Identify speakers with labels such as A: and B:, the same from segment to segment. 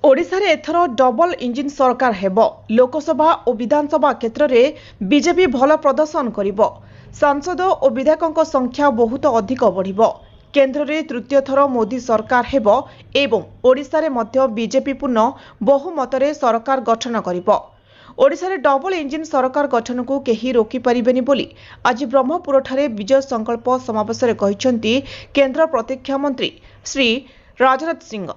A: ओडिशारे एथर double engine सरकार हेबो। लोकसभा और विधानसभा क्षेत्र में बीजेपी भल प्रदर्शन करिबो। सांसद और विधायकों संख्या बहुत अधिक बढ़िबो। केंद्र में तृतीय थर मोदी सरकार हेबो एवं ओडिशारे मध्य बीजेपी पूर्ण बहुमतरे सरकार गठन करिबो। ओडिशारे डबल इंजिन सरकार गठन को केही रोकी परिबेनी बोली आज ब्रह्मपुरठारे विजय संकल्प समावेशरे कहिसेंती केंद्र प्रतिरक्षा मंत्री श्री राजनाथ सिंह।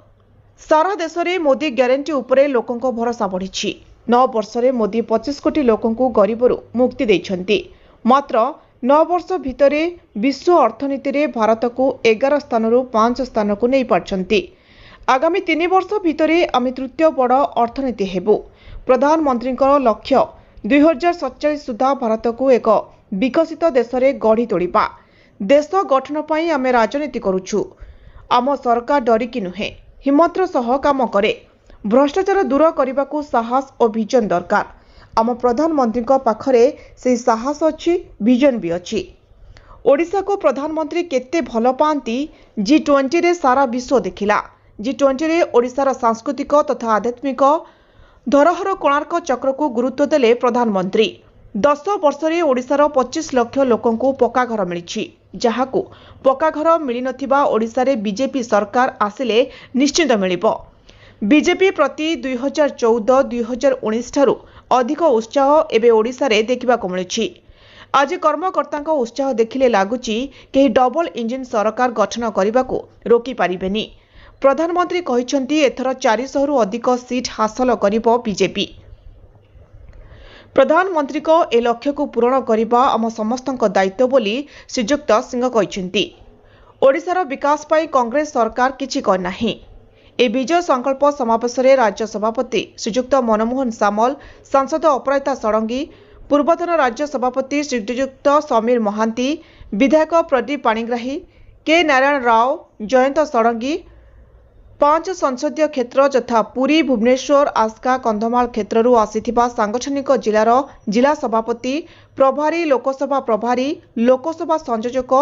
A: सारा देश में मोदी ग्यारंटी उपरे लोकों भरोसा बढ़ी। 9 वर्ष में मोदी 25 कोटी लोकों गरीबरू मुक्ति देइछंती। मात्र 9 वर्ष भितर विश्व अर्थनीति रे भारत को 11 स्थान 5 स्थान को नहीं पारछंती। आगामी 3 वर्ष भितर आम तृतीय बड़ अर्थनीति हेबु। प्रधानमंत्री लक्ष्य 2047 सुधा भारत को एक विकसित देश में गढ़ी तोड़िबा। देश गठन पई आमे राजनीति करूछु। आम सरकार डरिकी नुहे, हिम्मतर सह काम करे। भ्रष्टाचार दूर करने को साहस और विजन दरकार। आम प्रधानमंत्री पाखरे से साहस अच्छी, विजन भी अच्छी। ओडिशा को प्रधानमंत्री केते भल पाती G20 रे सारा विश्व देखिला। G20 रे ओडिशार सांस्कृतिक तथा आध्यात्मिक धरोहर कोणार्क चक्र को गुरुत्व देले प्रधानमंत्री। 10 वर्ष में ओडिशार 25 लाख लोकों को पक्का घर मिली, जहां पक्का घर मिल नथिबा ओडिशा रे बीजेपी सरकार आसिले निश्चित मिलिबो। बीजेपी प्रति 2014-2019 ठारू अधिक उत्साह एबे ओडिशा रे देखिबा को मिलुछि। आज कर्मकर्ता उत्साह देखिले लागुछि केही डबल इंजिन सरकार गठन करने को रोकी पारिबेनी। प्रधानमंत्री कहिसेंती एथर 400 रु अधिक सीट हासिल करिबो बीजेपी। प्रधानमंत्री को ए लक्ष्य को पूरण करने आम समस्तक दायित्व बोली श्रीजुक्त सिंह कहिसेंती। ओडिशार विकास पाई कांग्रेस सरकार किछि करनाही। ए विजय संकल्प समावेश में राज्य सभापति श्रीजुक्त मनमोहन सामल, सांसद अपराजिता षडंगी, पूर्वतन राज्य सभापति श्रीजुक्त समीर महांती, विधायक प्रदीप पाणिग्राही, के नारायण राव, जयंत षडंगी, 5 संसदीय क्षेत्र यथा पुरी, भुवनेश्वर, आस्का, कंधमाल क्षेत्ररू आसिथिबा सांगठनिक जिलार जिला सभापति, प्रभारी, लोकसभा प्रभारी, लोकसभा संयोजक,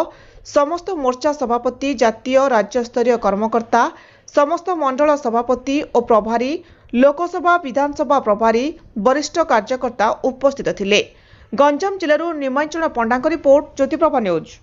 A: समस्त मोर्चा सभापति, जातीय राज्य स्तरीय कर्मकर्ता, समस्त मंडल सभापति और प्रभारी, लोकसभा विधानसभा प्रभारी, वरिष्ठ कार्यकर्ता उपस्थित थिले। गंजाम जिलूर निमांचल पंडा रिपोर्ट, ज्योतिप्रभा न्यूज।